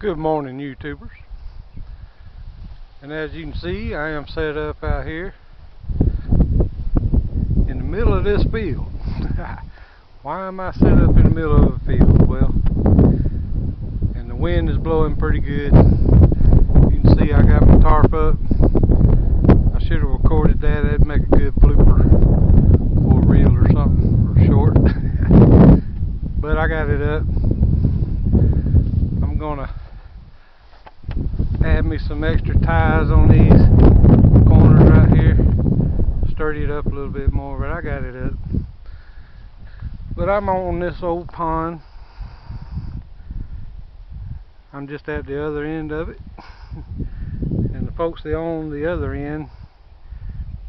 Good morning, YouTubers. And as you can see, I am set up out here in the middle of this field. Why am I set up in the middle of the field? Well, and the wind is blowing pretty good. You can see I got my tarp up. I should have recorded that. That'd make a good blooper or reel or something, or short. But I got it up. I'm gonna add me some extra ties on these corners right here, sturdy it up a little bit more, but I got it up. But I'm on this old pond. I'm just at the other end of it, and the folks that own the other end,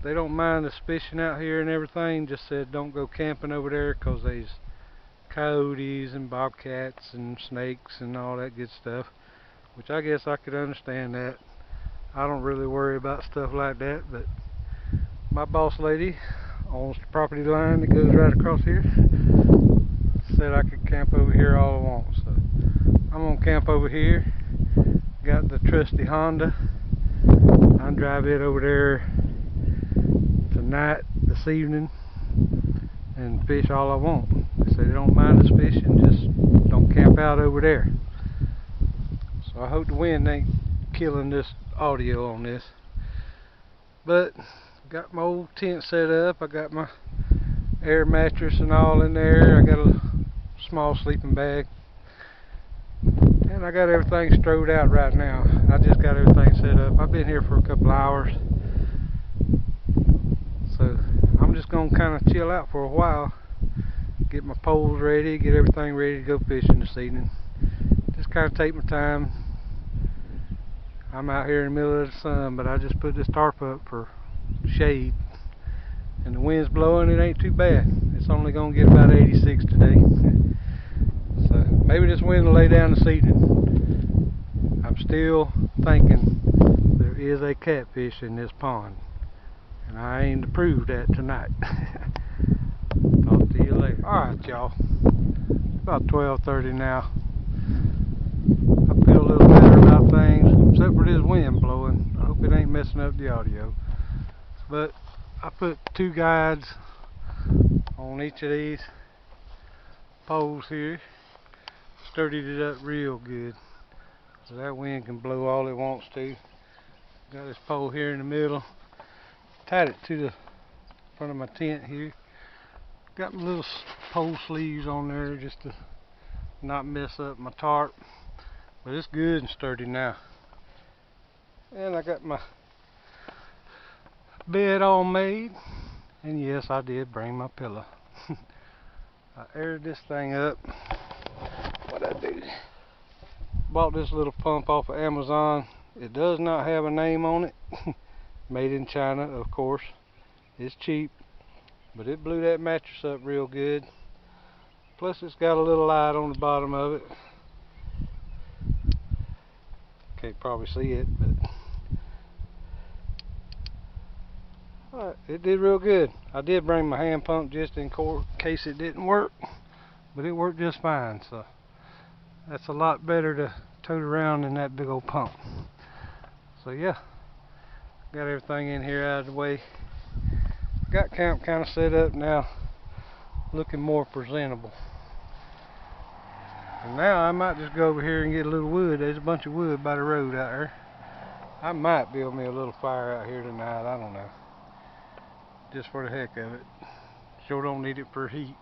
they don't mind us fishing out here and everything, just said don't go camping over there because there's coyotes and bobcats and snakes and all that good stuff. Which I guess I could understand that. I don't really worry about stuff like that, but my boss lady owns the property line that goes right across here. Said I could camp over here all I want, so I'm gonna camp over here. Got the trusty Honda. I drive it over there tonight, this evening, and fish all I want. They say they don't mind us fishing, just don't camp out over there. So I hope the wind ain't killing this audio on this. But got my old tent set up. I got my air mattress and all in there. I got a small sleeping bag. And I got everything strode out right now. I just got everything set up. I've been here for a couple hours. So I'm just going to kind of chill out for a while. Get my poles ready, get everything ready to go fishing this evening. Just kind of take my time. I'm out here in the middle of the sun, but I just put this tarp up for shade. And the wind's blowing, it ain't too bad. It's only going to get about 86 today. So maybe this wind will lay down this evening. I'm still thinking there is a catfish in this pond. And I aim to prove that tonight. Talk to you later. Alright, y'all. About 12:30 now. I feel a little better about things, except for this wind blowing. I hope it ain't messing up the audio. But I put two guides on each of these poles here. Sturdied it up real good, so that wind can blow all it wants to. Got this pole here in the middle. Tied it to the front of my tent here. Got my little pole sleeves on there just to not mess up my tarp. But it's good and sturdy now. And I got my bed all made. And yes, I did bring my pillow. I aired this thing up. What'd I do? Bought this little pump off of Amazon. It does not have a name on it. Made in China, of course. It's cheap. But it blew that mattress up real good. Plus it's got a little light on the bottom of it. Can't probably see it, but it did real good. I did bring my hand pump just in case it didn't work, but it worked just fine. So that's a lot better to tote around than that big old pump. So yeah, got everything in here out of the way. Got camp kind of set up now, looking more presentable. And now I might just go over here and get a little wood. There's a bunch of wood by the road out there. I might build me a little fire out here tonight. I don't know. Just for the heck of it. Sure don't need it for heat.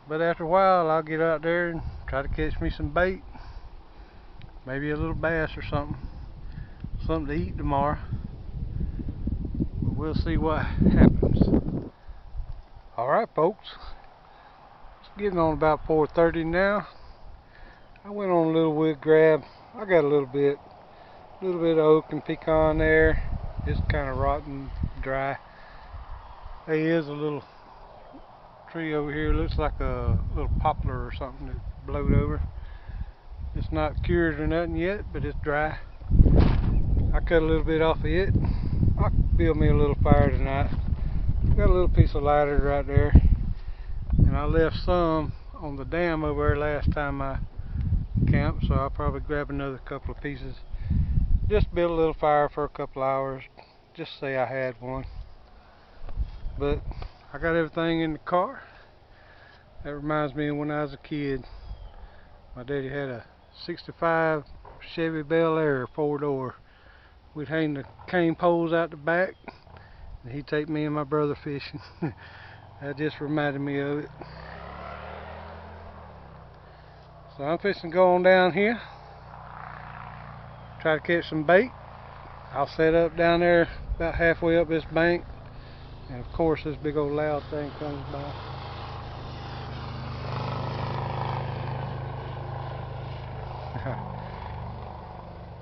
But after a while I'll get out there and try to catch me some bait. Maybe a little bass or something. Something to eat tomorrow. But we'll see what happens. Alright folks. Getting on about 4:30 now. I went on a little wood grab. I got a little bit of oak and pecan there. It's kind of rotten, dry. There is a little tree over here. Looks like a little poplar or something that blowed over. It's not cured or nothing yet, but it's dry. I cut a little bit off of it. I'll build me a little fire tonight. Got a little piece of lighter right there. And I left some on the dam over there last time I camp, so I'll probably grab another couple of pieces. Just build a little fire for a couple hours. Just say I had one. But I got everything in the car. That reminds me of when I was a kid. My daddy had a 65 Chevy Bel Air 4-door. We'd hang the cane poles out the back, and he'd take me and my brother fishing. That just reminded me of it. So I'm fixing to go on down here, try to catch some bait. I'll set up down there about halfway up this bank, and of course this big old loud thing comes by.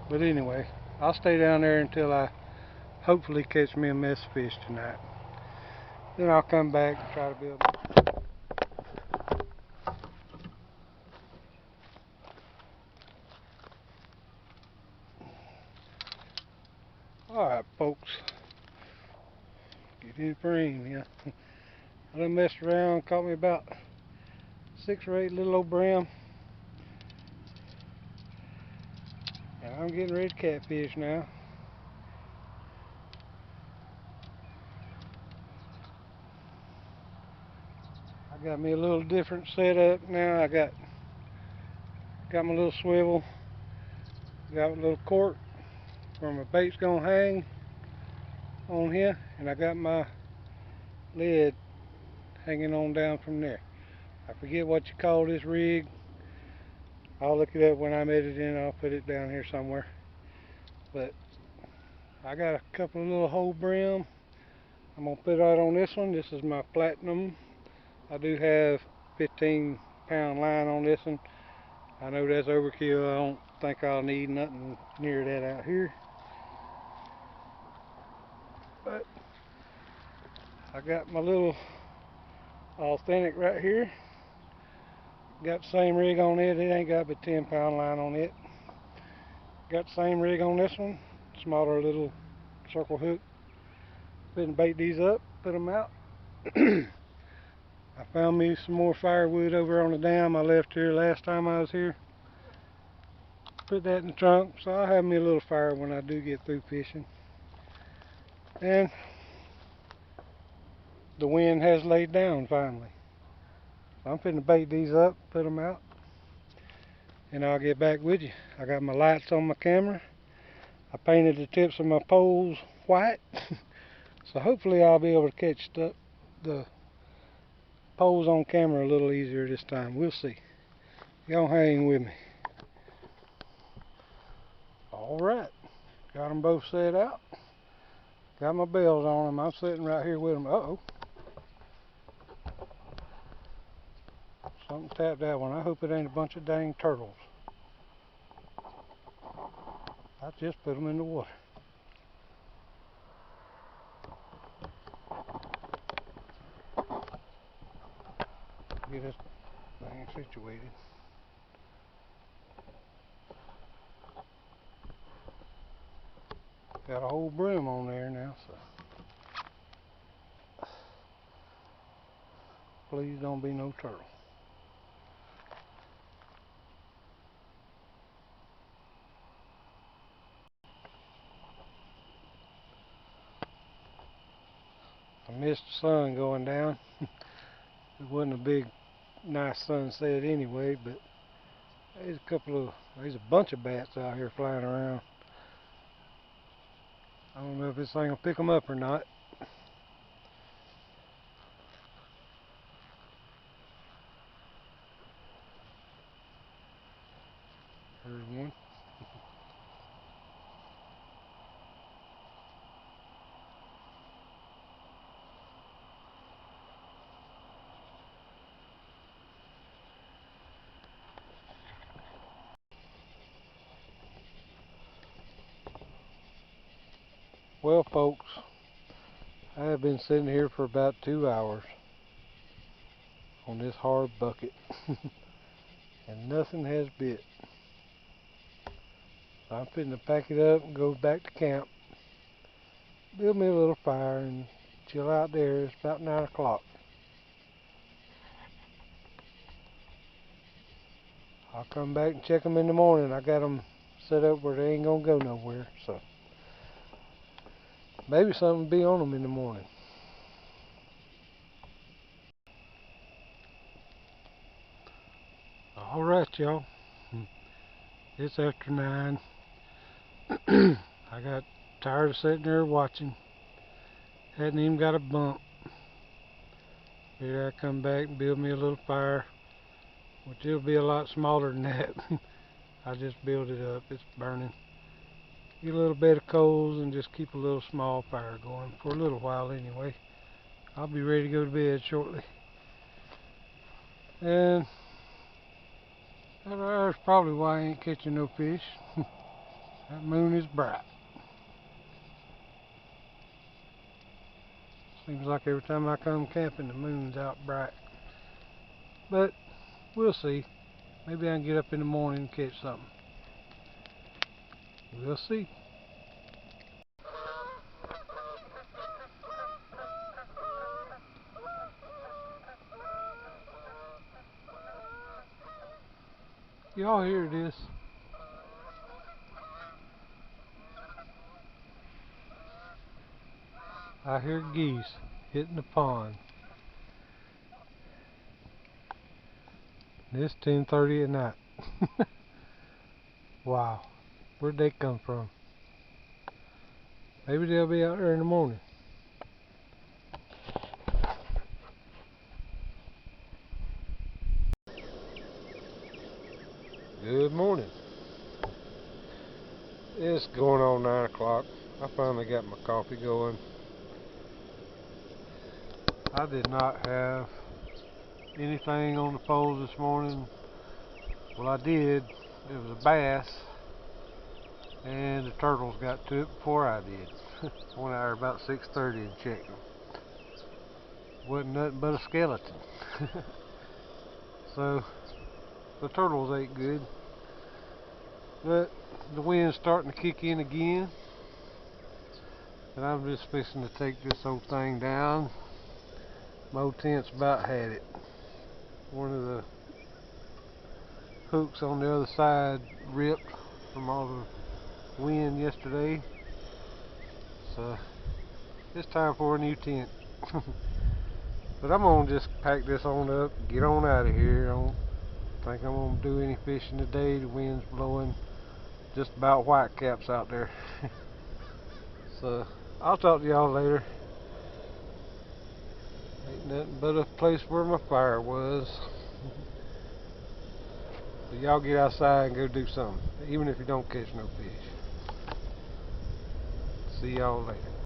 But anyway, I'll stay down there until I hopefully catch me a mess of fish tonight. Then I'll come back and try to build. Alright folks, get in frame here. I done messed around, caught me about 6 or 8 little old brim. And I'm getting ready to catfish now. I got me a little different setup now. I got my little swivel, got a little cork where my bait's gonna hang on here, and I got my lid hanging on down from there. I forget what you call this rig. I'll look it up when I'm editing. I'll put it down here somewhere. But I got a couple of little whole brim. I'm gonna put out on this one. This is my Platinum. I do have 15-pound line on this one. I know that's overkill. I don't think I'll need nothing near that out here. But I got my little Authentic right here. Got the same rig on it. It ain't got but 10-pound line on it. Got the same rig on this one. Smaller little circle hook. Putting bait these up, put them out. I found me some more firewood over on the dam I left here last time I was here. Put that in the trunk, so I'll have me a little fire when I do get through fishing. And the wind has laid down finally. So I'm finna bait these up, put them out, and I'll get back with you. I got my lights on my camera. I painted the tips of my poles white. So hopefully I'll be able to catch the poles on camera a little easier this time. We'll see. Y'all hang with me. Alright. Got them both set out. Got my bells on them. I'm sitting right here with them. Uh-oh. Something tapped that one. I hope it ain't a bunch of dang turtles. I just put them in the water. Get this thing situated. Got a whole brim on there now, so please don't be no turtle. I missed the sun going down. It wasn't a big, nice sunset anyway, but there's a bunch of bats out here flying around. I don't know if this thing will pick them up or not. Heard one. Well, folks, I have been sitting here for about 2 hours on this hard bucket and nothing has bit. I'm fitting to pack it up and go back to camp, build me a little fire and chill out there. It's about 9 o'clock. I'll come back and check them in the morning. I got them set up where they ain't gonna go nowhere, so maybe something will be on them in the morning. Alright, y'all. It's after 9. I got tired of sitting there watching. Hadn't even got a bump. Figured I'd come back and build me a little fire, which it'll be a lot smaller than that. I just built it up. It's burning. Get a little bit of coals and just keep a little small fire going for a little while anyway. I'll be ready to go to bed shortly. And that's probably why I ain't catching no fish. That moon is bright. Seems like every time I come camping, the moon's out bright. But we'll see. Maybe I can get up in the morning and catch something. We'll see. Y'all hear this? I hear geese hitting the pond. It's 10:30 at night. Wow, where'd they come from? Maybe they'll be out there in the morning. Good morning. It's going on 9 o'clock. I finally got my coffee going. I did not have anything on the poles this morning. Well, I did. It was a bass, and the turtles got to it before I did. I went out there about 6:30 and checked them. Wasn't nothing but a skeleton. So the turtles ate good, but the wind's starting to kick in again, and I'm just fixing to take this whole thing down. My old tent's about had it. One of the hooks on the other side ripped from all the wind yesterday, so it's time for a new tent. But I'm gonna just pack this on up, get on out of here. I don't think I'm gonna do any fishing today. The wind's blowing just about white caps out there. So I'll talk to y'all later. Ain't nothing but a place where my fire was. So y'all get outside and go do something, even if you don't catch no fish. See y'all later.